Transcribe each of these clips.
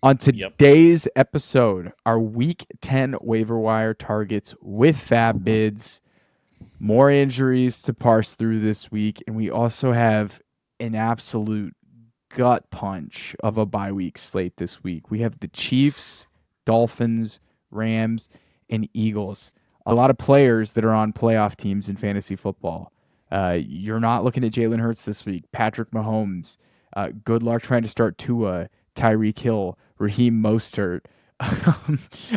On Yep. today's episode, our Week 10 waiver wire targets with FAAB bids, more injuries to parse through this week, and we also have an absolute gut punch of a bye week slate this week. We have the Chiefs, Dolphins, Rams, and Eagles. A lot of players that are on playoff teams in fantasy football. You're not looking at Jalen Hurts this week. Patrick Mahomes. Good luck trying to start Tua, Tyreek Hill, Raheem Mostert,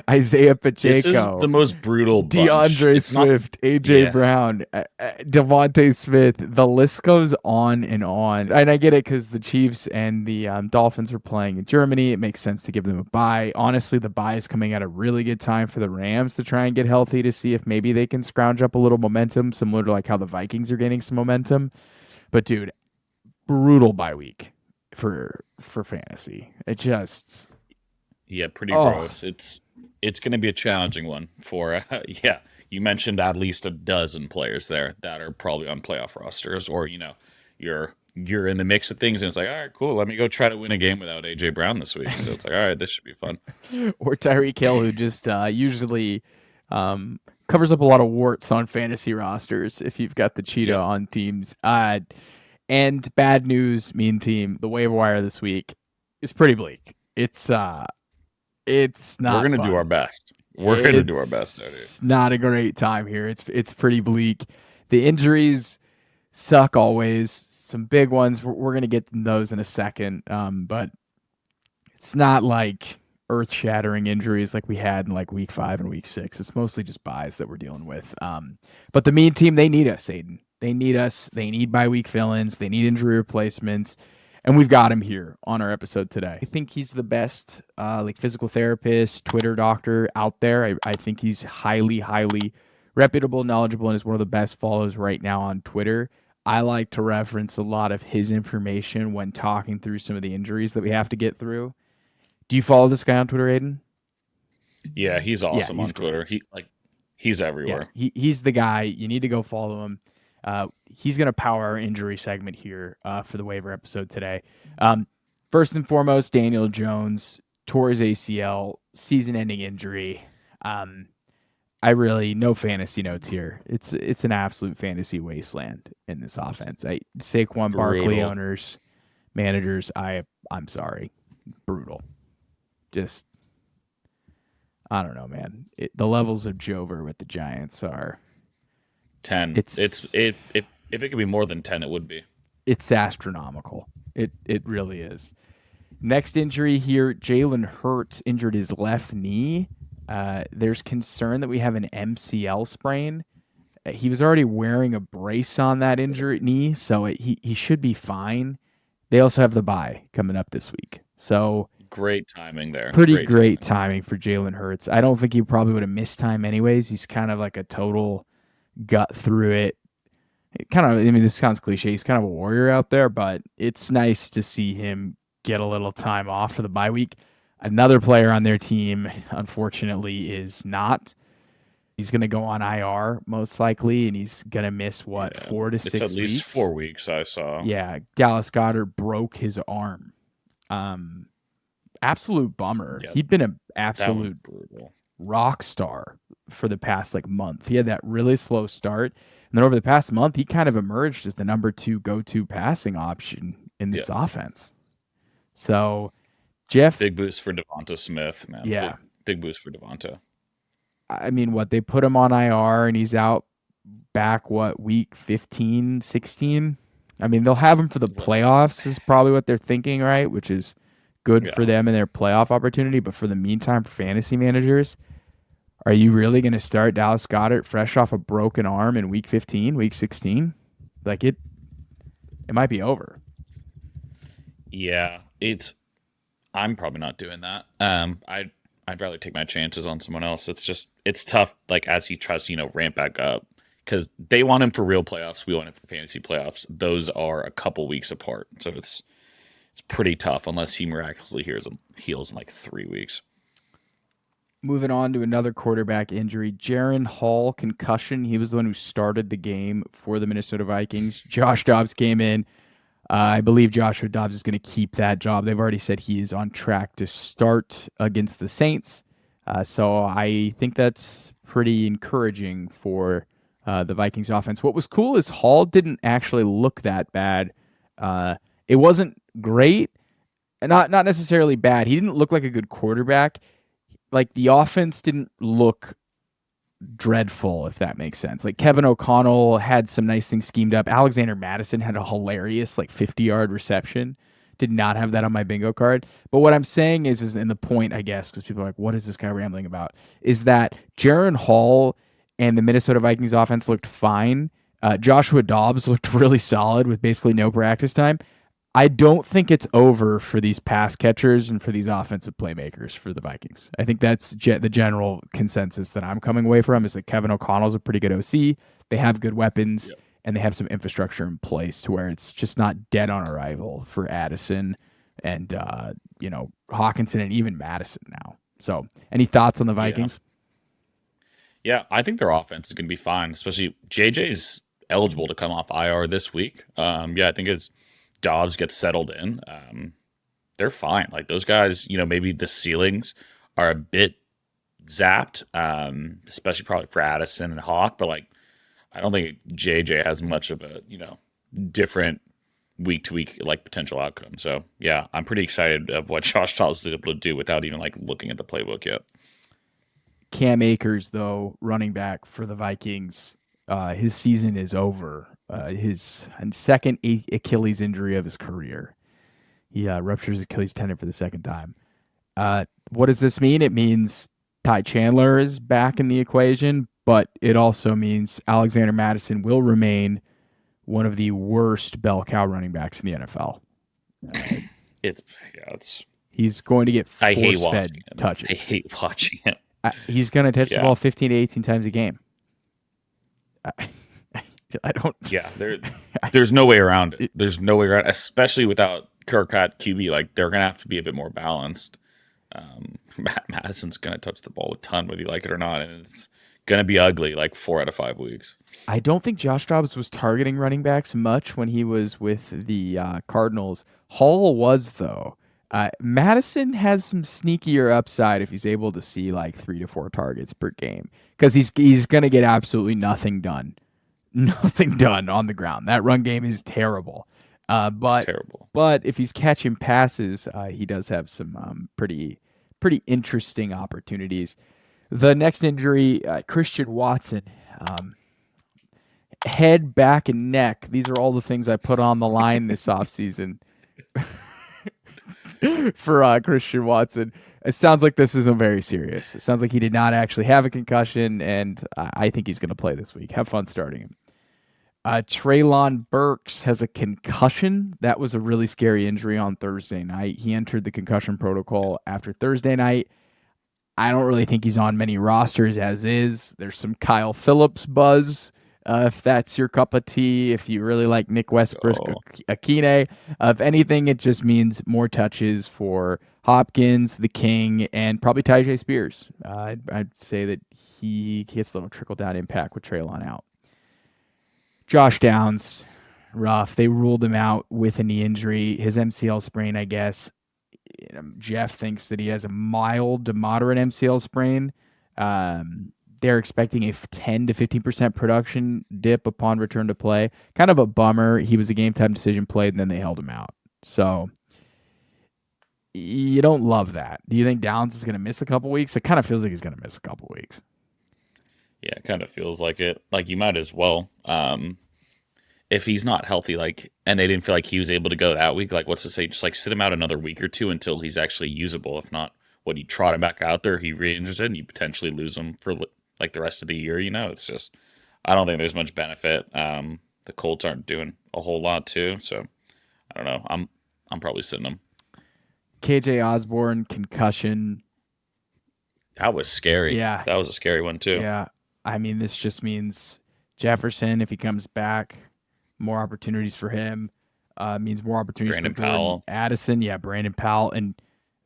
Isaiah This is the Pacheco, most brutal bunch. DeAndre It's not. Swift, AJ Yeah. Brown, Devontae Smith. The list goes on and on. And I get it because the Chiefs and the Dolphins are playing in Germany. It makes sense to give them a bye. Honestly, the bye is coming at a really good time for the Rams to try and get healthy to see if maybe they can scrounge up a little momentum, similar to like how the Vikings are gaining some momentum. But dude, brutal bye week for fantasy. It just Yeah, pretty gross. It's going to be a challenging one for yeah. You mentioned at least a dozen players there that are probably on playoff rosters, or you're in the mix of things, and it's like, all right, cool. Let me go try to win a game without AJ Brown this week. So it's like, all right, this should be fun. or Tyreek Hill, who just usually covers up a lot of warts on fantasy rosters if you've got the cheetah Yep. on teams. And bad news, mean team. The waiver wire this week is pretty bleak. It's We're not gonna do our fun. best. We're gonna do our best out here. It's not a great time here. It's pretty bleak. The injuries suck always. Some big ones. We're gonna get to those in a second. But it's not like earth-shattering injuries like we had in like week 5 and week 6. It's mostly just buys that we're dealing with. But the mean team, they need us, Aidan. They need us. They need bye week fill-ins. They need injury replacements. And we've got him here on our episode today. I think he's the best like physical therapist, Twitter doctor out there. I think he's highly, highly reputable, knowledgeable, and is one of the best follows right now on Twitter. I like to reference a lot of his information when talking through some of the injuries that we have to get through. Do you follow this guy on Twitter, Aiden? Yeah, he's Yeah, awesome he's on great. Twitter. He's Yeah, everywhere. he's the guy. You need to go follow him. He's going to power our injury segment here for the waiver episode today. First and foremost, Daniel Jones tore his ACL, season-ending injury. I really no fantasy notes here. It's an absolute fantasy wasteland in this offense. Saquon Barkley Brutal. owners, managers, I'm sorry, brutal. Just I don't know, man. The levels of Jover with the Giants are 10. it's If it could be more than 10, it would be. it's astronomical. It really is. Next injury here, Jalen Hurts injured his left knee. There's concern that we have an MCL sprain. He was already wearing a brace on that injured knee, so he should be fine. They also have the bye coming up this week. So Great timing there. pretty Great great timing. timing for Jalen Hurts. I don't think he probably would have missed time anyways. He's kind of like a total gut through it. This sounds cliche. He's kind of a warrior out there, but it's nice to see him get a little time off for the bye week. Another player on their team, unfortunately, is not. He's going to go on IR most likely, and he's going to miss what Yeah. 4 to It's 6 at least weeks. 4 weeks, I saw. Yeah, Dallas Goedert broke his arm. Absolute bummer. Yeah, He'd been an that one's absolute brutal. rock star for the past like month. He had that really slow start, and then over the past month, he kind of emerged as the number 2 go-to passing option in Yeah. this offense. So, Jeff, Big boost for Devonta Smith, man. yeah, Big boost for Devonta. I mean, what they put him on IR and he's out back week 15, 16. I mean, they'll have him for the playoffs is probably what they're thinking, right? Which is good Yeah. for them and their playoff opportunity. But for the meantime, for fantasy managers, are you really going to start Dallas Goedert fresh off a broken arm in week 15, week 16? Like it might be over. Yeah. I'm probably not doing that. I'd rather take my chances on someone else. It's tough, like as he tries to, ramp back up. Because they want him for real playoffs. We want him for fantasy playoffs. Those are a couple weeks apart. So it's pretty tough unless he miraculously heals in like 3 weeks. Moving on to another quarterback injury, Jaren Hall concussion. He was the one who started the game for the Minnesota Vikings. Josh Dobbs came in. I believe Joshua Dobbs is going to keep that job. They've already said he is on track to start against the Saints. So I think that's pretty encouraging for the Vikings offense. What was cool is Hall didn't actually look that bad. It wasn't great, not necessarily bad. He didn't look like a good quarterback. Like the offense didn't look dreadful, if that makes sense. Like Kevin O'Connell had some nice things schemed up. Alexander Madison had a hilarious 50-yard reception. Did not have that on my bingo card. But what I'm saying is in the point, I guess, because people are like, what is this guy rambling about? Is that Jaron Hall and the Minnesota Vikings offense looked fine. Joshua Dobbs looked really solid with basically no practice time. I don't think it's over for these pass catchers and for these offensive playmakers for the Vikings. I think that's the general consensus that I'm coming away from is that Kevin O'Connell's a pretty good OC. They have good weapons, yep, and they have some infrastructure in place to where it's just not dead on arrival for Addison and Hawkinson and even Madison now. So, any thoughts on the Vikings? Yeah, I think their offense is going to be fine, especially JJ's eligible to come off IR this week. I think it's Dobbs gets settled in, they're fine. Like those guys, maybe the ceilings are a bit zapped, especially probably for Addison and Hawk, but I don't think JJ has much of a, different week to week potential outcome. So yeah, I'm pretty excited of what Josh Dobbs is able to do without even looking at the playbook yet. Cam Akers, though, running back for the Vikings, his season is over. His second Achilles injury of his career. He ruptures Achilles tendon for the second time. What does this mean? It means Ty Chandler is back in the equation, but it also means Alexander Madison will remain one of the worst bell cow running backs in the NFL. He's going to get force-fed touches. I hate watching him. He's going to touch the ball 15 to 18 times a game. I don't. Yeah, there's no way around it. There's no way around it, especially without Kirk at QB. They're going to have to be a bit more balanced. Madison's going to touch the ball a ton, whether you like it or not, and it's going to be ugly 4 out of 5 weeks. I don't think Josh Dobbs was targeting running backs much when he was with the Cardinals. Hall was, though. Madison has some sneakier upside if he's able to see 3 to 4 targets per game because he's going to get absolutely nothing done on the ground. That run game is terrible. But if he's catching passes, he does have some pretty interesting opportunities. The next injury, Christian Watson, head, back, and neck. These are all the things I put on the line this offseason for Christian Watson. It sounds like this isn't very serious. It sounds like he did not actually have a concussion, and I think he's going to play this week. Have fun starting him. Treylon Burks has a concussion. That was a really scary injury on Thursday night. He entered the concussion protocol after Thursday night. I don't really think he's on many rosters as is. There's some Kyle Phillips buzz, if that's your cup of tea, if you really like Nick Westbrook Akine. If anything, it just means more touches for Hopkins, the King, and probably Tyjae Spears. I'd say that he gets a little trickle-down impact with Treylon out. Josh Downs, rough. They ruled him out with a knee injury. His MCL sprain, I guess. Jeff thinks that he has a mild to moderate MCL sprain. They're expecting a 10 to 15% production dip upon return to play. Kind of a bummer. He was a game-time decision played, and then they held him out. So you don't love that. Do you think Downs is going to miss a couple weeks? It kind of feels like he's going to miss a couple weeks. Yeah, it kind of feels like it. You might as well. If he's not healthy, and they didn't feel like he was able to go that week, what's to say? Just sit him out another week or two until he's actually usable. If not, you trot him back out there, he re-injures it, and you potentially lose him for the rest of the year. It's just, I don't think there's much benefit. The Colts aren't doing a whole lot too, so I don't know. I'm probably sitting him. KJ Osborn concussion. That was scary. Yeah, that was a scary one too. Yeah. I mean, this just means Jefferson, if he comes back, more opportunities for him. Means more opportunities Brandon for Jordan Powell. Addison. Yeah, Brandon Powell. And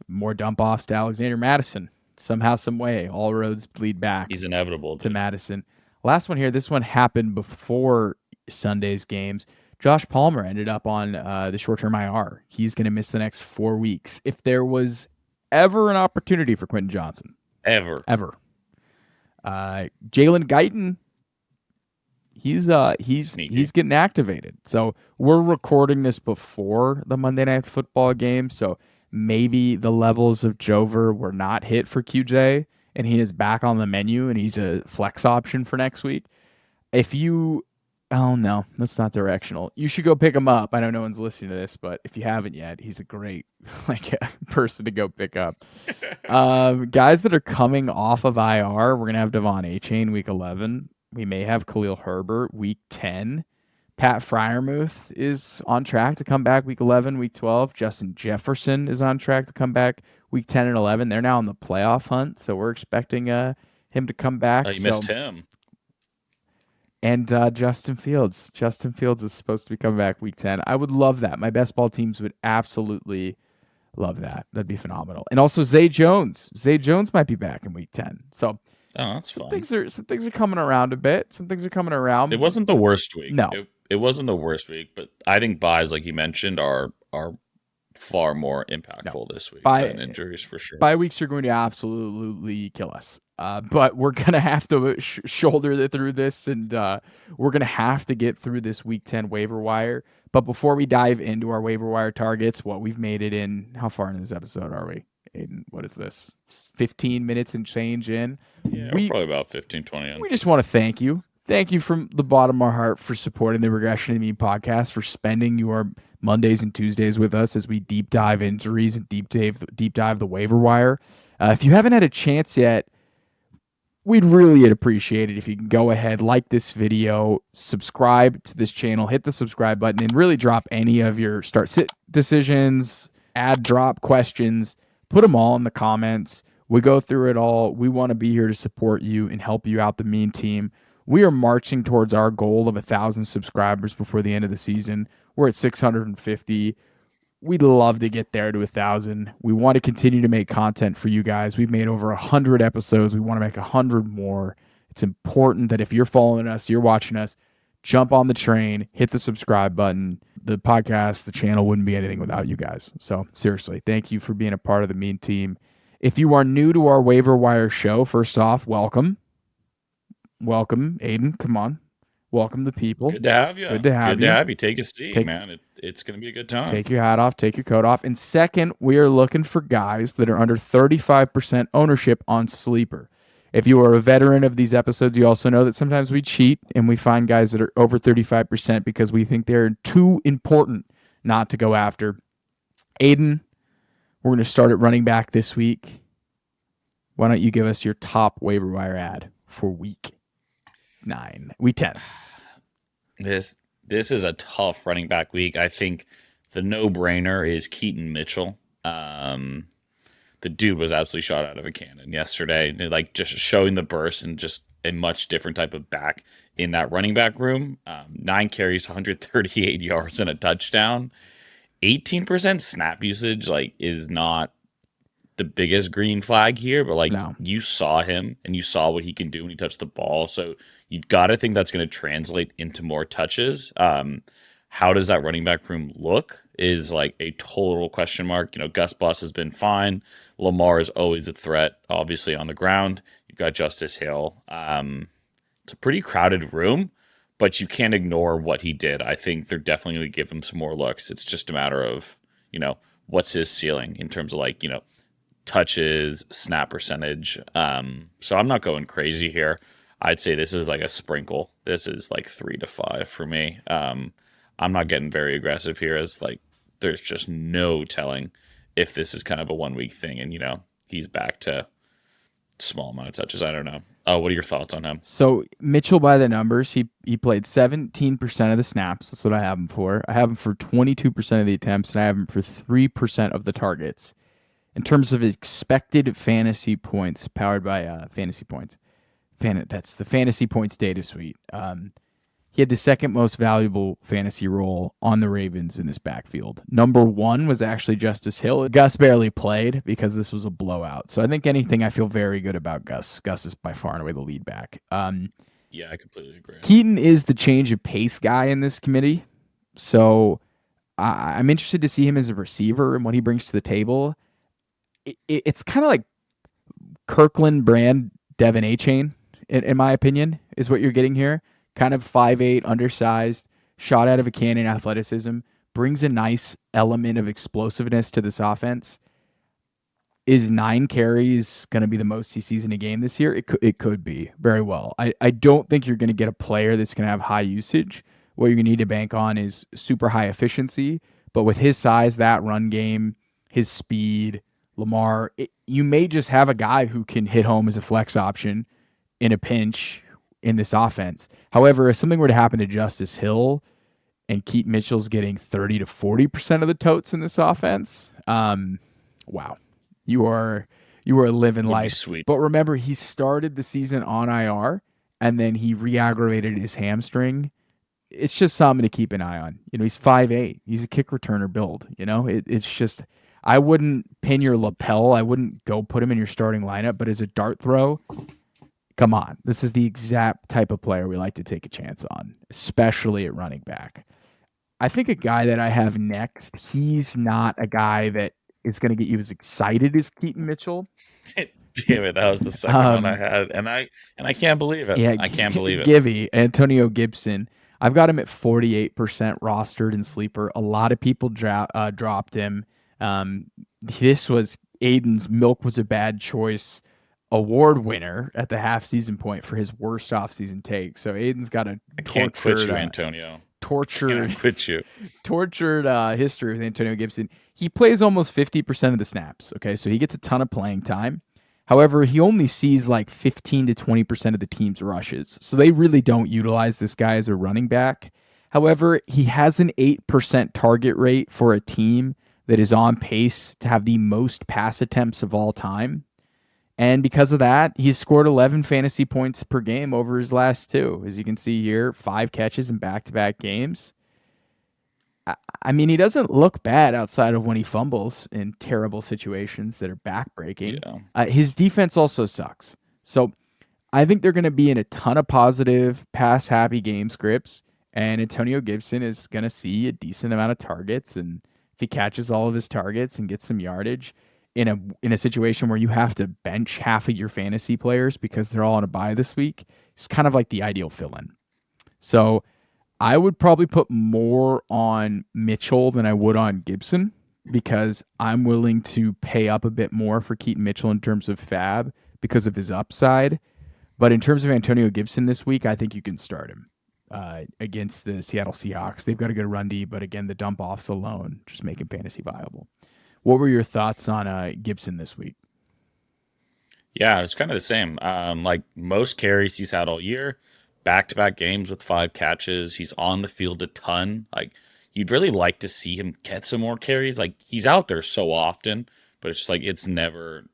more dump-offs to Alexander Madison. Somehow, some way, all roads lead back. He's inevitable to Madison. Last one here. This one happened before Sunday's games. Josh Palmer ended up on the short-term IR. He's going to miss the next 4 weeks. If there was ever an opportunity for Quentin Johnston, ever. Jalen Guyton, he's getting activated. So we're recording this before the Monday Night Football game. So maybe the levels of Jover were not hit for QJ, and he is back on the menu, and he's a flex option for next week. Oh no, that's not directional. You should go pick him up. I know no one's listening to this, but if you haven't yet, he's a great person to go pick up. Guys that are coming off of IR, we're gonna have Devon Achane week 11. We may have Khalil Herbert week 10. Pat Freiermuth is on track to come back week 11, week 12. Justin Jefferson is on track to come back week 10 and 11. They're now in the playoff hunt, so we're expecting him to come back. You missed him. And Justin Fields. Justin Fields is supposed to be coming back week 10. I would love that. My best ball teams would absolutely love that. That'd be phenomenal. And also Zay Jones. Zay Jones might be back in week 10. So that's fun. Some things are coming around a bit. Some things are coming around. It wasn't the worst week. No. It wasn't the worst week, but I think buys, like you mentioned, are far more impactful this week than injuries for sure. Bye weeks are going to absolutely kill us. But we're going to have to shoulder through this, and we're going to have to get through this week 10 waiver wire. But before we dive into our waiver wire targets, we've made it in, how far in this episode are we? Aidan, what is this? 15 minutes and change in? Yeah, we're probably about 15, 20 in. We just want to thank you. Thank you from the bottom of our heart for supporting the Regression to the Mean podcast, for spending your Mondays and Tuesdays with us as we deep dive injuries and deep dive the waiver wire. If you haven't had a chance yet, we'd really appreciate it if you can go ahead, like this video, subscribe to this channel, hit the subscribe button, and really drop any of your start-sit decisions, add drop questions, put them all in the comments. We go through it all. We want to be here to support you and help you out, the Mean Team. We are marching towards our goal of 1,000 subscribers before the end of the season. We're at 650. We'd love to get there to 1,000. We want to continue to make content for you guys. We've made over 100 episodes. We want to make 100 more. It's important that if you're following us, you're watching us, jump on the train, hit the subscribe button. The podcast, the channel wouldn't be anything without you guys. So seriously, thank you for being a part of the Mean Team. If you are new to our Waiver Wire show, first off, welcome. Welcome, Aidan. Come on. Welcome the people. Good to have you. Good to have you. Take a seat, man. It's going to be a good time. Take your hat off. Take your coat off. And second, we are looking for guys that are under 35% ownership on Sleeper. If you are a veteran of these episodes, you also know that sometimes we cheat and we find guys that are over 35% because we think they're too important not to go after. Aidan, we're going to start at running back this week. Why don't you give us your top waiver wire ad for week 10? This is a tough running back week. I think the no-brainer is Keaton Mitchell. The dude was absolutely shot out of a cannon yesterday. Like, just showing the burst and just a much different type of back in that running back room. 9 carries, 138 yards, and a touchdown. 18% snap usage, is not the biggest green flag here, but no. You saw him and you saw what he can do when he touched the ball. So you've got to think that's going to translate into more touches. How does that running back room look is a total question mark. Gus Bus has been fine. Lamar is always a threat, obviously, on the ground. You've got Justice Hill. It's a pretty crowded room, but you can't ignore what he did. I think they're definitely going to give him some more looks. It's just a matter of, what's his ceiling in terms of touches, snap percentage. So I'm not going crazy here. I'd say this is a sprinkle. This is 3 to 5 for me. I'm not getting very aggressive here, as there's just no telling if this is kind of a 1 week thing and he's back to small amount of touches. I don't know. Oh, what are your thoughts on him? So Mitchell, by the numbers, he played 17% of the snaps. That's what I have him for. I have him for 22% of the attempts, and I have him for 3% of the targets. In terms of expected fantasy points, powered by Fantasy Points, that's the Fantasy Points data suite. He had the second most valuable fantasy role on the Ravens in this backfield. Number 1 was actually Justice Hill. Gus barely played because this was a blowout. So I think I feel very good about Gus. Gus is by far and away the lead back. Yeah, I completely agree. Keaton is the change of pace guy in this committee. So I'm interested to see him as a receiver and what he brings to the table. It's kind of like Kirkland brand Devin A-Chain, in my opinion, is what you're getting here. Kind of 5'8", undersized, shot out of a cannon athleticism, brings a nice element of explosiveness to this offense. Is 9 carries going to be the most he sees in a game this year? It could be very well. I don't think you're going to get a player that's going to have high usage. What you're going to need to bank on is super high efficiency. But with his size, that run game, his speed, Lamar, you may just have a guy who can hit home as a flex option in a pinch in this offense. However, if something were to happen to Justice Hill and Keaton Mitchell's getting 30 to 40% of the totes in this offense, wow. You are living Would be life. sweet. But remember, he started the season on IR and then he re-aggravated his hamstring. It's just something to keep an eye on. He's 5'8". He's a kick returner build. It's just I wouldn't pin your lapel. I wouldn't go put him in your starting lineup, but as a dart throw, come on. This is the exact type of player we like to take a chance on, especially at running back. I think a guy that I have next, he's not a guy that is going to get you as excited as Keaton Mitchell. Damn it, that was the second one I had, and I can't believe it. Yeah, I can't believe it. Givey, Antonio Gibson. I've got him at 48% rostered in sleeper. A lot of people dropped him. This was Aidan's milk was a bad choice award winner at the half season point for his worst offseason take. So Aidan's got a I can't quit you, Antonio. Tortured history with Antonio Gibson. He plays almost 50% of the snaps. Okay, so he gets a ton of playing time. However, he only sees like 15 to 20% of the team's rushes. So they really don't utilize this guy as a running back. However, he has an 8% target rate for a team that is on pace to have the most pass attempts of all time. And because of that, he's scored 11 fantasy points per game over his last 2. As you can see here, 5 catches in back-to-back games. I mean, he doesn't look bad outside of when he fumbles in terrible situations that are backbreaking. Yeah. His defense also sucks. So I think they're going to be in a ton of positive, pass-happy game scripts, and Antonio Gibson is going to see a decent amount of targets. And if he catches all of his targets and gets some yardage in a situation where you have to bench half of your fantasy players because they're all on a bye this week, it's kind of like the ideal fill-in. So I would probably put more on Mitchell than I would on Gibson because I'm willing to pay up a bit more for Keaton Mitchell in terms of FAAB because of his upside. But in terms of Antonio Gibson this week, I think you can start him against the Seattle Seahawks. They've got a good run D, but again, the dump offs alone just make him fantasy viable. What were your thoughts on Gibson this week? Yeah, it's kind of the same. Like most carries he's had all year, back-to-back games with 5 catches. He's on the field a ton. Like you'd really like to see him get some more carries. Like he's out there so often, but it's just like it's never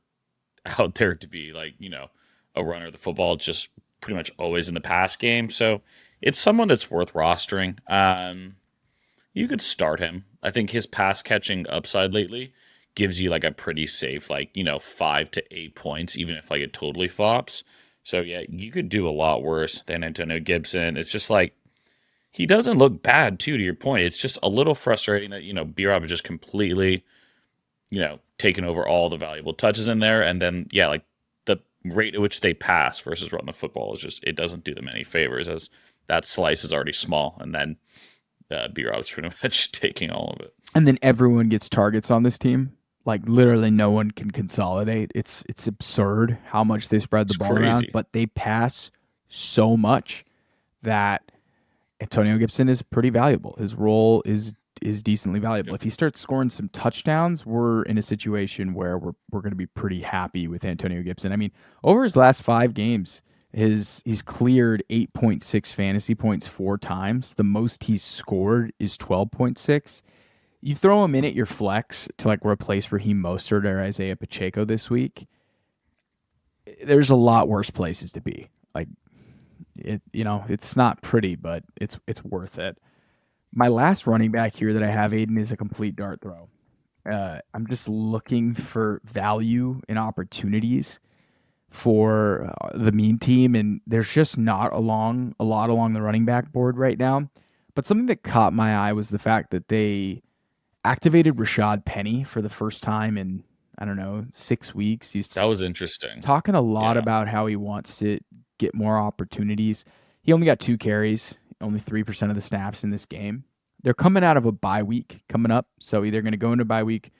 out there to be like, a runner of the football. It's just pretty much always in the pass game. So it's someone that's worth rostering. You could start him. I think his pass catching upside lately gives you like a pretty safe, 5 to 8 points, even if like it totally flops. So yeah, you could do a lot worse than Antonio Gibson. It's just like he doesn't look bad too, to your point. It's just a little frustrating that, B-Rob is just completely, taking over all the valuable touches in there. And then, yeah, like the rate at which they pass versus run the football is just, it doesn't do them any favors as that slice is already small. And then B-Rob's pretty much taking all of it. And then everyone gets targets on this team. Like literally no one can consolidate. It's absurd how much they spread the ball around, but they pass so much that Antonio Gibson is pretty valuable. His role is decently valuable. Yep. If he starts scoring some touchdowns, we're in a situation where we're going to be pretty happy with Antonio Gibson. I mean, over his last 5 games, he's cleared 8.6 fantasy points 4 times. The most he's scored is 12.6. You throw him in at your flex to like replace Raheem Mostert or Isaiah Pacheco this week. There's a lot worse places to be. Like it's not pretty, but it's worth it. My last running back here that I have, Aidan, is a complete dart throw. I'm just looking for value and opportunities for the mean team, and there's just not a lot along the running back board right now. But something that caught my eye was the fact that they activated Rashaad Penny for the first time in, I don't know, 6 weeks. He's That was interesting. talking a lot Yeah. about how he wants to get more opportunities. He only got 2 carries, only 3% of the snaps in this game. They're coming out of a bye week coming up, so either going to go into bye week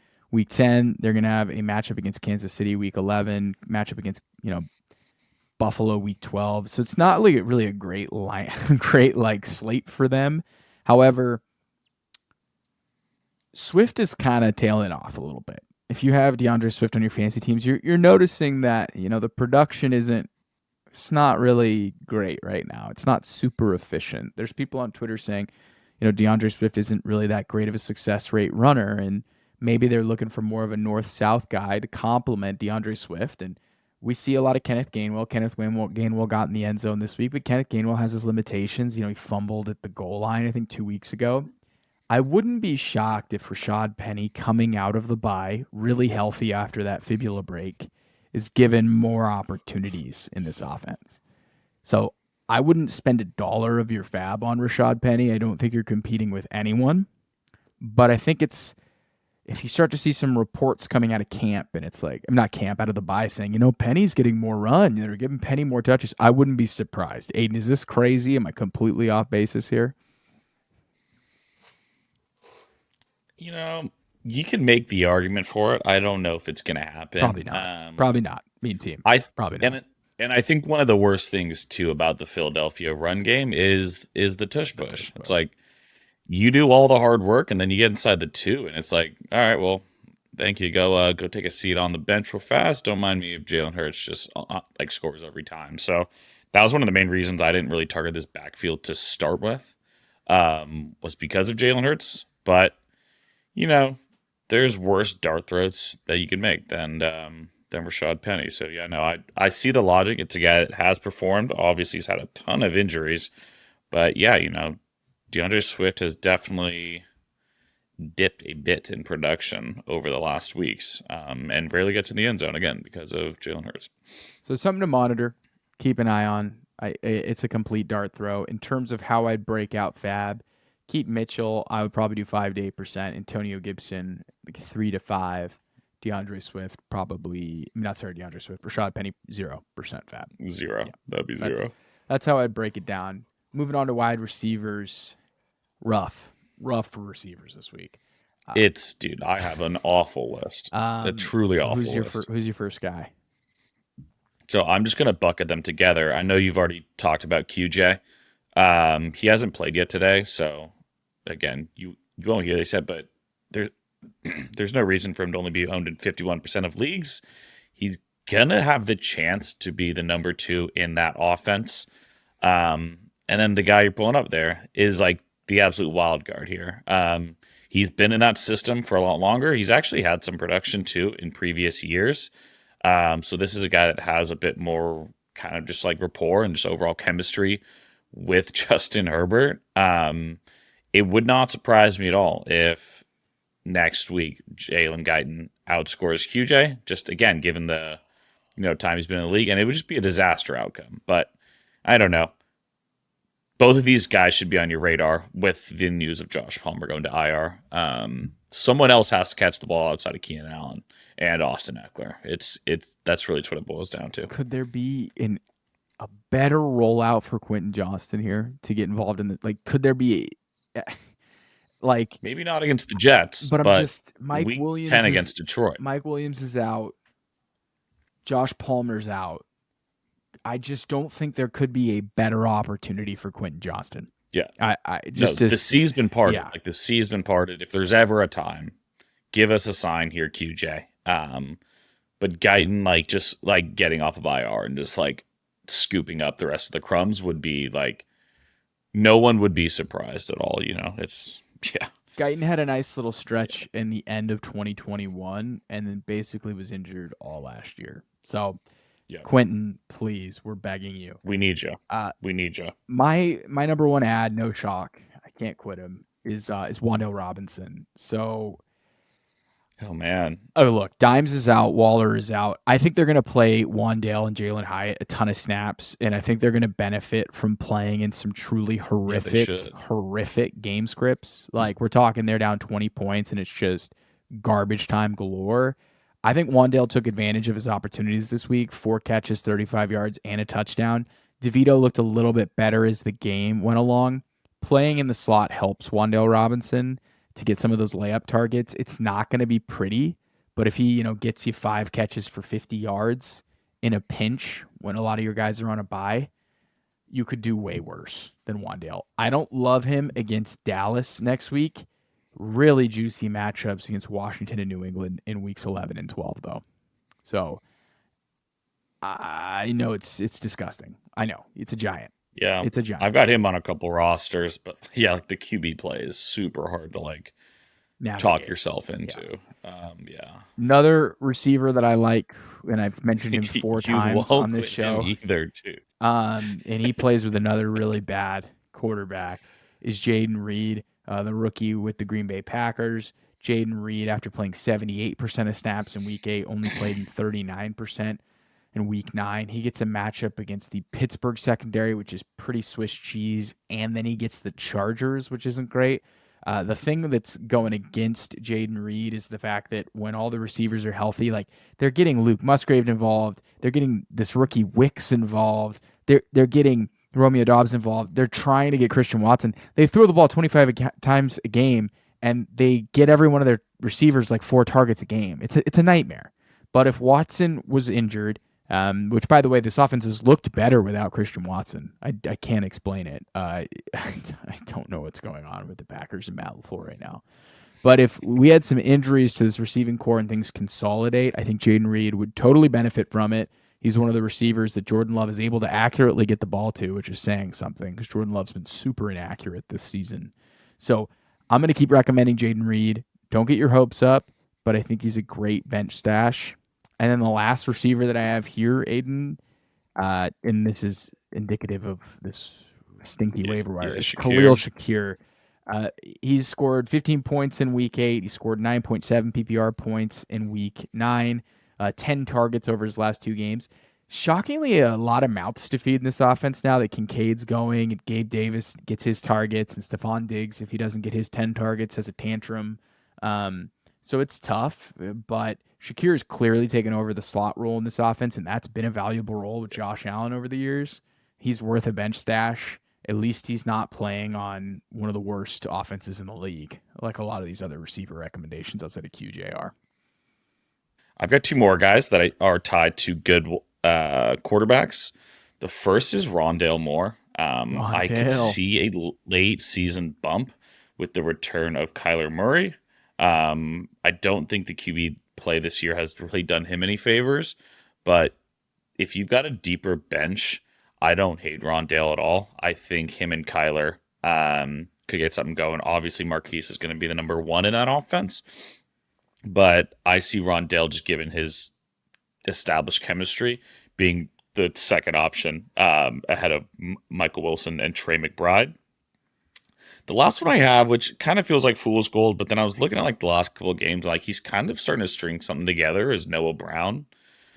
10, they're going to have a matchup against Kansas City week 11, matchup against, Buffalo week 12. So it's not really a great great like slate for them. However, Swift is kind of tailing off a little bit. If you have DeAndre Swift on your fantasy teams, you're noticing that, the production it's not really great right now. It's not super efficient. There's people on Twitter saying, DeAndre Swift isn't really that great of a success rate runner, and maybe they're looking for more of a north-south guy to complement DeAndre Swift. And we see a lot of Kenneth Gainwell. Gainwell got in the end zone this week, but Kenneth Gainwell has his limitations. He fumbled at the goal line, I think, 2 weeks ago. I wouldn't be shocked if Rashaad Penny, coming out of the bye, really healthy after that fibula break, is given more opportunities in this offense. So I wouldn't spend $1 of your FAAB on Rashaad Penny. I don't think you're competing with anyone. But I think if you start to see some reports coming out of camp, and it's like, I'm not camp, out of the bye, saying, Penny's getting more run, they're giving Penny more touches, I wouldn't be surprised. Aidan, is this crazy? Am I completely off basis here? You can make the argument for it. I don't know if it's going to happen. Probably not. Probably not. Mean team. I Probably not. and I think one of the worst things too about the Philadelphia run game is the tush push. It's like you do all the hard work and then you get inside the 2 and it's like, all right, well, thank you. Go take a seat on the bench real fast. Don't mind me if Jalen Hurts just like scores every time. So that was one of the main reasons I didn't really target this backfield to start with, was because of Jalen Hurts. But there's worse dart throats that you can make than Rashaad Penny. So yeah, no, I see the logic. It's a guy that has performed. Obviously, he's had a ton of injuries, but yeah, DeAndre Swift has definitely dipped a bit in production over the last weeks, and rarely gets in the end zone again because of Jalen Hurts. So something to monitor, keep an eye on. It's a complete dart throw. In terms of how I'd break out FAAB, Keaton Mitchell, I would probably do 5 to 8%. Antonio Gibson, like 3 to 5. DeAndre Swift, DeAndre Swift. Rashaad Penny, 0% FAAB. Zero. Yeah, that'd be zero. That's how I'd break it down. Moving on to wide receivers, rough for receivers this week. Dude, I have an awful list. A truly awful list. Who's your first guy? So I'm just going to bucket them together. I know you've already talked about QJ. He hasn't played yet today, so again, you won't hear they said, but there's no reason for him to only be owned in 51% of leagues. He's gonna have the chance to be the number 2 in that offense. And then the guy you're pulling up there is like the absolute wild card here. He's been in that system for a lot longer. He's actually had some production too in previous years. So this is a guy that has a bit more kind of just like rapport and just overall chemistry with Justin Herbert. It would not surprise me at all if next week Jalen Guyton outscores QJ, just again, given the time he's been in the league, and it would just be a disaster outcome. But I don't know. Both of these guys should be on your radar with the news of Josh Palmer going to IR. Someone else has to catch the ball outside of Keenan Allen and Austin Eckler. That's really what it boils down to. Could there be a better rollout for Quentin Johnston here to get involved in could there be maybe not against the Jets, but I'm just Mike week Williams 10 against Detroit. Mike Williams is out. Josh Palmer's out. I just don't think there could be a better opportunity for Quentin Johnston. Yeah. The sea's been parted. Yeah. Like the sea has been parted. If there's ever a time, give us a sign here, QJ. But Guyton, just getting off of IR and just scooping up the rest of the crumbs would be no one would be surprised at all. Guyton had a nice little stretch in the end of 2021 and then basically was injured all last year. So Quentin, please, we're begging you. We need you. We need you. My number one ad, no shock, I can't quit him, is Wandale Robinson. So Oh man. Oh, look, Dimes is out, Waller is out. I think they're going to play Wandale and Jalen Hyatt a ton of snaps, and I think they're going to benefit from playing in some truly Yeah, they horrific, should. horrific game scripts. Like, we're talking they're down 20 points, and it's just garbage time galore. I think Wandale took advantage of his opportunities this week. 4 catches, 35 yards, and a touchdown. DeVito looked a little bit better as the game went along. Playing in the slot helps Wandale Robinson to get some of those layup targets. It's not going to be pretty, but if he, gets you 5 catches for 50 yards in a pinch when a lot of your guys are on a bye, you could do way worse than Wandale. I don't love him against Dallas next week. Really juicy matchups against Washington and New England in weeks 11 and 12, though. So I know it's disgusting. I know it's a giant. Yeah. It's a giant. I've got him on a couple rosters, but yeah, like the QB play is super hard to like talk Navigate. yourself into. Yeah. Another receiver that I like, and I've mentioned him 4 You times won't on this quit him show. either, too. And he plays with another really bad quarterback, is Jayden Reed, the rookie with the Green Bay Packers. Jayden Reed, after playing 78% of snaps in Week 8, only played in 39% in Week 9. He gets a matchup against the Pittsburgh secondary, which is pretty Swiss cheese, and then he gets the Chargers, which isn't great. The thing that's going against Jayden Reed is the fact that when all the receivers are healthy, like they're getting Luke Musgrave involved, they're getting this rookie Wicks involved, they're getting Romeo Dobbs involved. They're trying to get Christian Watson. They throw the ball 25 times a game, and they get every one of their receivers like 4 targets a game. It's a nightmare. But if Watson was injured, which, by the way, this offense has looked better without Christian Watson. I can't explain it. I don't know what's going on with the Packers and Matt LaFleur right now. But if we had some injuries to this receiving core and things consolidate, I think Jayden Reed would totally benefit from it. He's one of the receivers that Jordan Love is able to accurately get the ball to, which is saying something because Jordan Love's been super inaccurate this season. So I'm going to keep recommending Jayden Reed. Don't get your hopes up, but I think he's a great bench stash. And then the last receiver that I have here, Aidan, and this is indicative of this stinky waiver wire, is Khalil Shakir. He's scored 15 points in Week 8. He scored 9.7 PPR points in Week 9, 10 targets over his last 2 games. Shockingly, a lot of mouths to feed in this offense now that Kincaid's going, and Gabe Davis gets his targets, and Stephon Diggs, if he doesn't get his 10 targets, has a tantrum. So it's tough, but Shakir has clearly taken over the slot role in this offense, and that's been a valuable role with Josh Allen over the years. He's worth a bench stash. At least he's not playing on one of the worst offenses in the league, like a lot of these other receiver recommendations outside of QJR. I've got 2 more guys that are tied to good quarterbacks. The first is Rondale Moore. I could see a late season bump with the return of Kyler Murray. I don't think the QB play this year has really done him any favors, but if you've got a deeper bench, I don't hate Rondale at all. I think him and Kyler could get something going. Obviously, Marquise is going to be the number 1 in that offense, but I see Rondale, just given his established chemistry, being the second option ahead of Michael Wilson and Trey McBride. The last one I have, which kind of feels like fool's gold, but then I was looking at like the last couple of games, like he's kind of starting to string something together, is Noah Brown.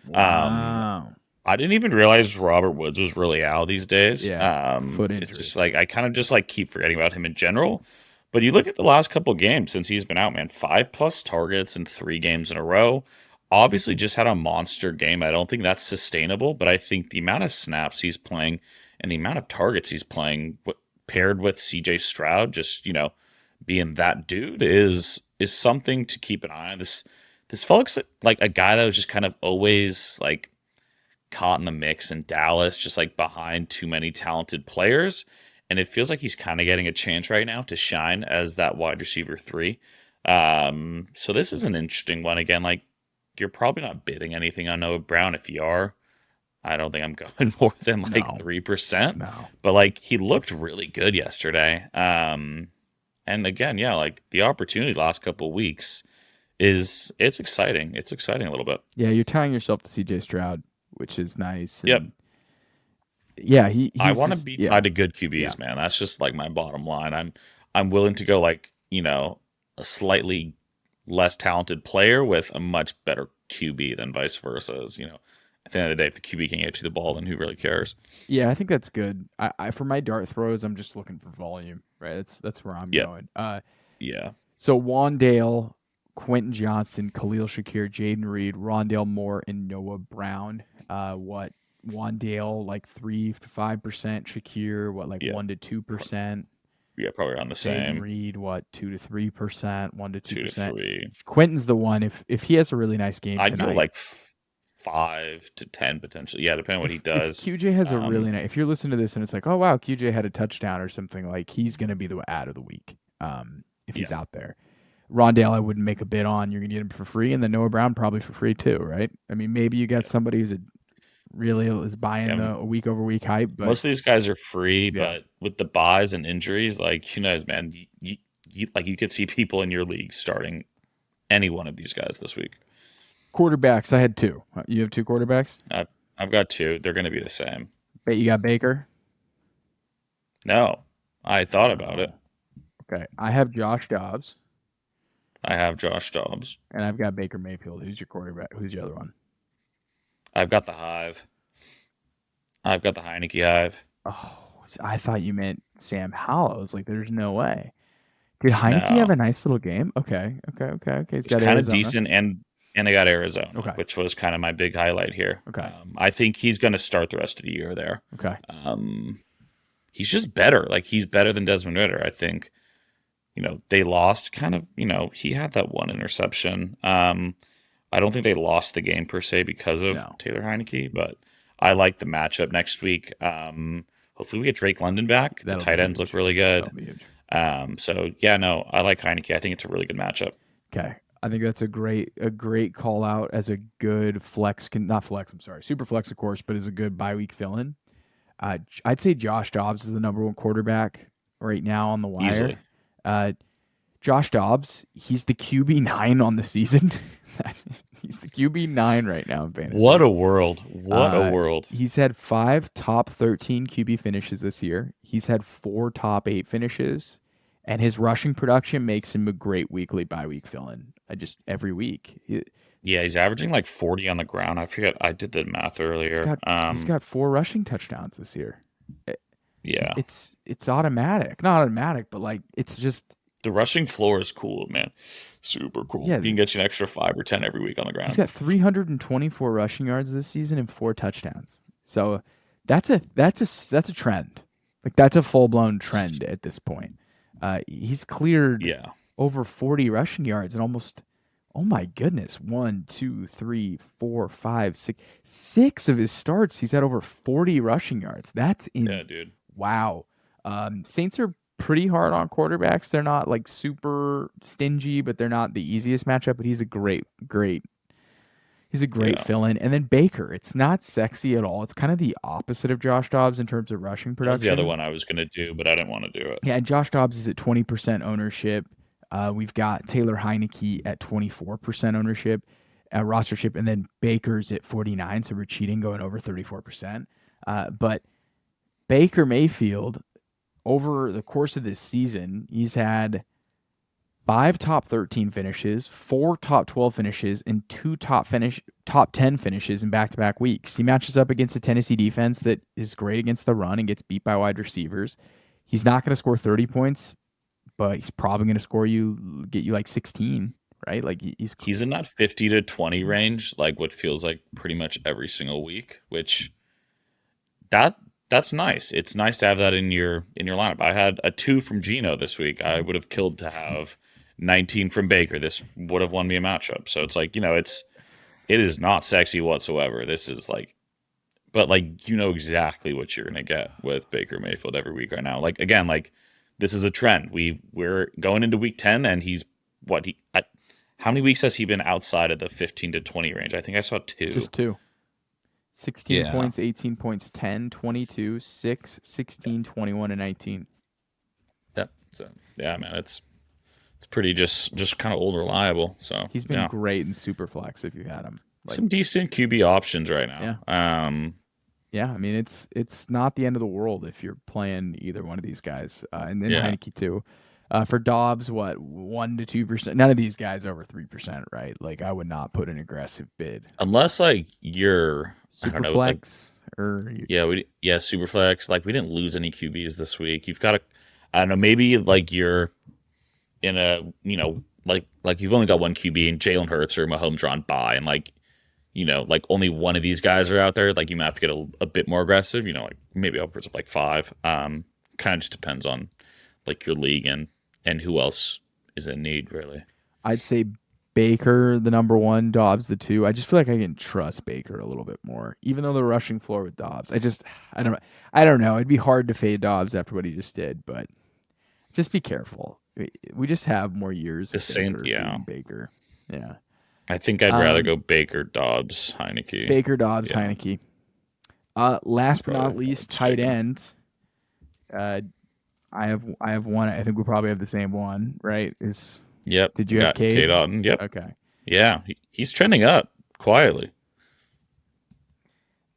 Wow. I didn't even realize Robert Woods was really out these days. Yeah, foot injury. It's just like I kind of just like keep forgetting about him in general. But you look at the last couple of games since he's been out, man, 5+ targets in 3 games in a row. Obviously, just had a monster game. I don't think that's sustainable, but I think the amount of snaps he's playing and the amount of targets he's playing, paired with CJ Stroud, just being that dude, is something to keep an eye on. This felt like a guy that was just kind of always like caught in the mix in Dallas, just like behind too many talented players. And it feels like he's kind of getting a chance right now to shine as that wide receiver 3. So this is an interesting one. Again, like, you're probably not bidding anything on Noah Brown. If you are, I don't think I'm going more than like 3%. No. But like, he looked really good yesterday. And again, yeah, like the opportunity last couple of weeks it's exciting. It's exciting a little bit. Yeah, you're tying yourself to CJ Stroud, which is nice. Yep. Yeah, I want to be tied to good QBs, man. That's just like my bottom line. I'm willing to go like, a slightly less talented player with a much better QB than vice versa. At the end of the day, if the QB can get you the ball, then who really cares? Yeah, I think that's good. I for my dart throws, I'm just looking for volume, right? That's where I'm Yep. going. Yeah. So Wandale, Quentin Johnston, Khalil Shakir, Jayden Reed, Rondale Moore, and Noah Brown. What Wandale like 3 to 5%, Shakir what like Yeah. 1 to 2%, Yeah. Probably around the Jayden same. Reed what 2 to 3%, 1 to 2 Two to percent. three. Quentin's the one. If he has a really nice game I'd go tonight, like 5 to 10 potentially. Yeah, depending on what he if does. QJ has a really Um, nice, if you're listening to this and it's like, oh wow, QJ had a touchdown or something, like he's gonna be the ad of the week. If he's yeah. out there. Rondale, I wouldn't make a bid on. You're gonna get him for free, and then Noah Brown probably for free too, right? I mean, maybe you got Yeah. somebody who's really is buying Yeah. the week over week hype, but Most of these guys are free, yeah, but with the buys and injuries, like who knows, man? You could see people in your league starting any one of these guys this week. quarterbacks. I had two. You have two quarterbacks. I've got two. They're going to be the same. Bet you got Baker. No, I thought about it. Okay, I have Josh Dobbs, I have Josh Dobbs. and I've got Baker Mayfield. Who's your quarterback? Who's the other one? I've got the Hive. I've got the Heinecke Hive. Oh, I thought you meant Sam Howell. I was like, there's no way. Did Heineke have No, a nice little game? Okay. He's it's got kind of Arizona. decent, and they got Arizona, Okay. which was kind of my big highlight here. Okay. I think he's going to start the rest of the year there. Okay. He's just better. Like he's better than Desmond Ritter. I think. They lost kind of. He had that one interception. I don't think they lost the game per se because of No. Taylor Heineke, but I like the matchup next week. Hopefully we get Drake London back. That'll The tight be ends huge. look really good. That'll be huge. So yeah, no, I like Heineke. I think it's a really good matchup. Okay. I think that's a great call out as a good flex, not flex, I'm sorry, super flex, of course, but as a good bye week fill in. I'd say Josh Dobbs is the number one quarterback right now on the wire. Easily. Josh Dobbs, he's the QB9 on the season. He's the QB9 right now in fantasy. What a world. What a world. He's had 5 top 13 QB finishes this year. He's had 4 top 8 finishes. And his rushing production makes him a great weekly bye week fill-in. Every week. Yeah, he's averaging like 40 on the ground. I forget. I did the math earlier. He's got 4 rushing touchdowns this year. Yeah. It's automatic. Not automatic, but like it's just the rushing floor is cool, man. Super cool. Yeah. You can get you an extra 5 or 10 every week on the ground. He's got 324 rushing yards this season and 4 touchdowns. So that's a trend. Like that's a full-blown trend at this point. He's cleared over 40 rushing yards and almost, oh my goodness, 1, 2, 3, 4, 5, 6, 6 of his starts. He's had over 40 rushing yards. That's Yeah, dude. Wow. Saints are pretty hard on quarterbacks. They're not like super stingy, but they're not the easiest matchup. But he's a great fill-in. And then Baker, it's not sexy at all. It's kind of the opposite of Josh Dobbs in terms of rushing production. That's the other one I was going to do, but I didn't want to do it. Yeah, and Josh Dobbs is at 20% ownership. We've got Taylor Heineke at 24% ownership, rostership, and then Baker's at 49%, so we're cheating going over 34%. But Baker Mayfield, over the course of this season, he's had 5 top 13 finishes, 4 top 12 finishes, and 2 top 10 finishes in back-to-back weeks. He matches up against a Tennessee defense that is great against the run and gets beat by wide receivers. He's not going to score 30 points, but he's probably going to get you like 16, right? Like he's in that 50 to 20 range, like what feels like pretty much every single week, which that's nice. It's nice to have that in your lineup. I had a 2 from Gino this week. I would have killed to have 19 from Baker. This would have won me a matchup. So it's like, it is not sexy whatsoever. This is like, but like, exactly what you're going to get with Baker Mayfield every week right now. Like, again, like this is a trend. We're going into week 10 and he's how many weeks has he been outside of the 15 to 20 range? I think I saw 2. Just 2. 16 points, 18 points, 10, 22, 6, 16, 21, and 19. Yep. So, yeah, man, it's pretty just kind of old reliable. So he's been great in Superflex if you had him. Like, some decent QB options right now. Yeah. I mean, it's not the end of the world if you're playing either one of these guys. And then Heineke too. For Dobbs, what 1 to 2%? None of these guys over 3%, right? Like I would not put an aggressive bid. Unless like you're, I don't know, like Superflex or Superflex. Like we didn't lose any QBs this week. You've got to, I don't know, maybe like you're in a, like you've only got one QB and Jalen Hurts or Mahomes are on bye, and like like only one of these guys are out there. Like you might have to get a bit more aggressive. Like maybe upwards of like five. Kind of just depends on like your league and who else is in need, really. I'd say Baker the number one, Dobbs the two. I just feel like I can trust Baker a little bit more, even though the rushing floor with Dobbs. I don't know. It'd be hard to fade Dobbs after what he just did, but just be careful. We just have more years. The same, yeah. Baker, yeah. I think I'd rather go Baker, Dobbs, Heinecke. Baker, Dobbs, Heinecke. Last but not least, tight end. I have one. I think we probably have the same one, right? Yep. Did you have Cade? Cade Otton. Yep. Okay. Yeah, he's trending up quietly.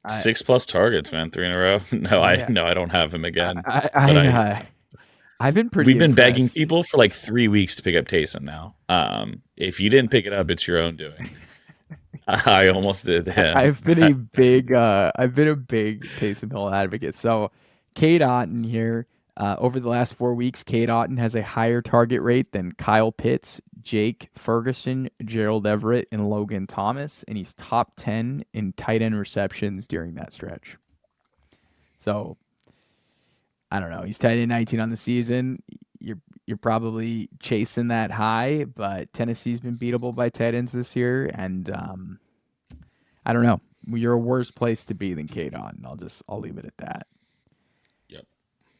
6+ targets, man, 3 in a row. No, I don't have him again. I've been pretty. We've been begging people for like 3 weeks to pick up Taysom now. If you didn't pick it up, it's your own doing. I almost did. Yeah. I've been a big Taysom Hill advocate. So, Cade Otton here. Over the last 4 weeks, Cade Otton has a higher target rate than Kyle Pitts, Jake Ferguson, Gerald Everett, and Logan Thomas, and he's top 10 in tight end receptions during that stretch. So, I don't know. He's tight end 19 on the season. You're probably chasing that high, but Tennessee's been beatable by tight ends this year, and I don't know. You're a worse place to be than Cade Otton. I'll leave it at that. Yep.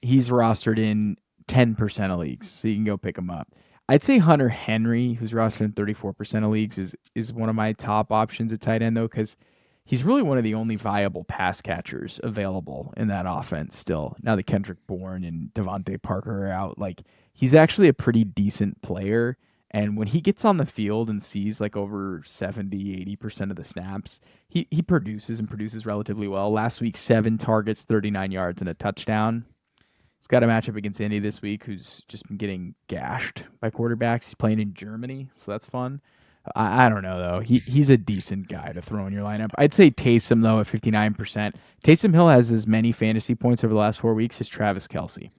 He's rostered in 10% of leagues, so you can go pick him up. I'd say Hunter Henry, who's rostered in 34% of leagues, is one of my top options at tight end, though, because he's really one of the only viable pass catchers available in that offense still. Now that Kendrick Bourne and Devontae Parker are out, like he's actually a pretty decent player. And when he gets on the field and sees like over 70, 80% of the snaps, he produces and produces relatively well. Last week, 7 targets, 39 yards, and a touchdown. He's got a matchup against Indy this week, who's just been getting gashed by quarterbacks. He's playing in Germany, so that's fun. I don't know, though. He's a decent guy to throw in your lineup. I'd say Taysom, though, at 59%. Taysom Hill has as many fantasy points over the last 4 weeks as Travis Kelce.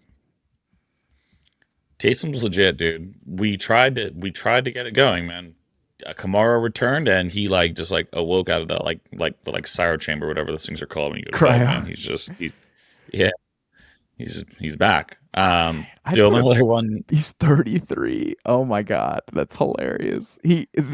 Taysom's legit, dude. We tried to get it going, man. Kamara returned, and he just awoke out of the like Syro chamber, whatever those things are called when you go to bed, man. He's back. The only other one, he's 33. Oh my god, that's hilarious.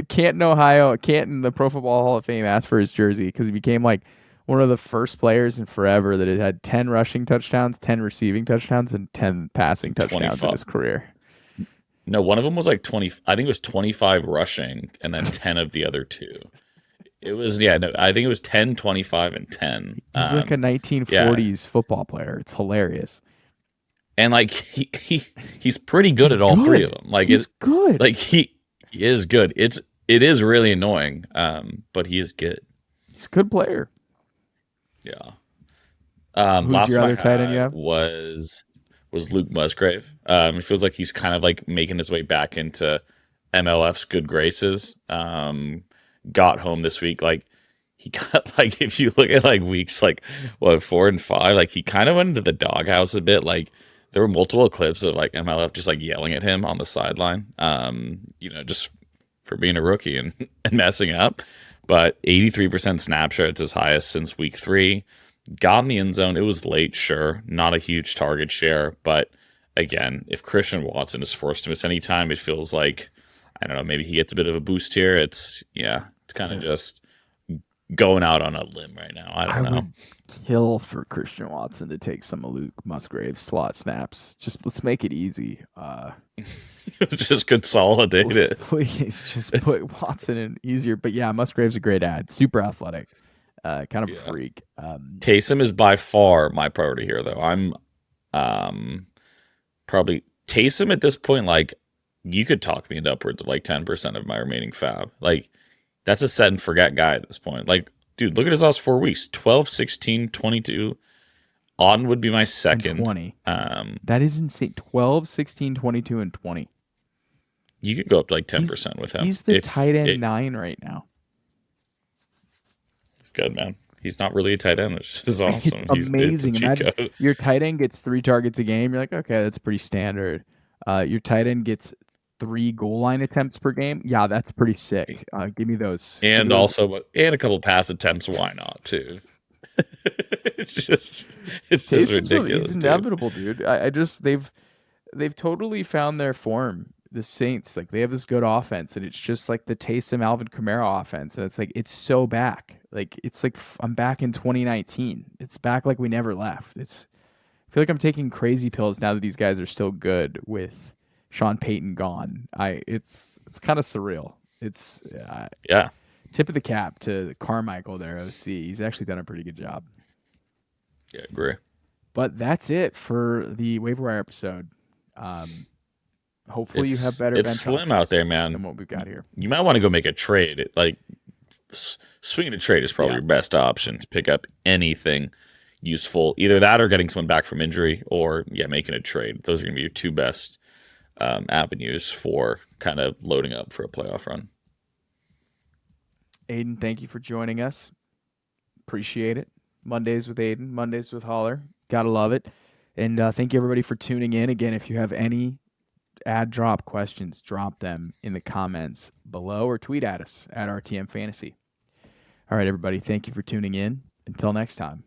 Canton, Ohio, the Pro Football Hall of Fame asked for his jersey because he became like one of the first players in forever that had 10 rushing touchdowns, 10 receiving touchdowns, and 10 passing touchdowns in his career. No, one of them was like 20. I think it was 25 rushing, and then 10 of the other two. It was I think it was 10, 25, and 10. He's like a 1940s football player. It's hilarious. And like he's pretty good at all three of them. Like he's good. Like he is good. It is really annoying, but he is good. He's a good player. Yeah. Who's last your one other tight end you have? Was Luke Musgrave. It feels like he's kind of like making his way back into MLF's good graces. Got home this week. Like he got if you look at weeks 4 and 5, he kind of went into the doghouse a bit. Like there were multiple clips of MLF just yelling at him on the sideline. Just for being a rookie and messing up. But 83% snap share, it's his highest since week 3. Got in the end zone. It was late, sure. Not a huge target share. But again, if Christian Watson is forced to miss any time, it feels like, I don't know, maybe he gets a bit of a boost here. It's kind of just going out on a limb right now. I don't know. Would kill for Christian Watson to take some of Luke Musgrave's slot snaps. Just let's make it easy. Just consolidate it. Please just put Watson in easier. But yeah, Musgrave's a great ad. Super athletic. Kind of a freak. Taysom is by far my priority here, though. I'm probably Taysom at this point. You could talk me into upwards of 10% of my remaining fab. That's a set and forget guy at this point. Dude, look at his last 4 weeks: 12, 16, 22. Otton would be my and second. 20. That is insane. 12, 16, 22, and 20. You could go up to like 10% with him. He's the tight end 9 right now. It's good, man. He's not really a tight end, which is awesome. Amazing. Imagine your tight end gets 3 targets a game. You're like, okay, that's pretty standard. Your tight end gets 3 goal line attempts per game. Yeah, that's pretty sick. Give me those. And also, and a couple pass attempts. Why not, too? it's just ridiculous. He's inevitable, dude. They've totally found their form. The Saints, like, they have this good offense, and it's just like the Taysom Alvin Kamara offense, and it's like it's so back. Like, it's like I'm back in 2019. It's back like we never left. I feel like I'm taking crazy pills now that these guys are still good with Sean Payton gone. It's kind of surreal. It's yeah. Tip of the cap to Carmichael, their OC. He's actually done a pretty good job. Yeah, agree. But that's it for the waiver wire episode. Hopefully you have better. It's slim out there, man. Than what we've got here. You might want to go make a trade. Like, swinging a trade is probably your best option to pick up anything useful. Either that or getting someone back from injury, or making a trade. Those are going to be your 2 best avenues for kind of loading up for a playoff run. Aidan, thank you for joining us. Appreciate it. Mondays with Aidan, Mondays with Holler. Gotta love it. And thank you, everybody, for tuning in. Again, if you have any ad drop questions, drop them in the comments below or tweet at us at RTM Fantasy. All right, everybody, thank you for tuning in. Until next time.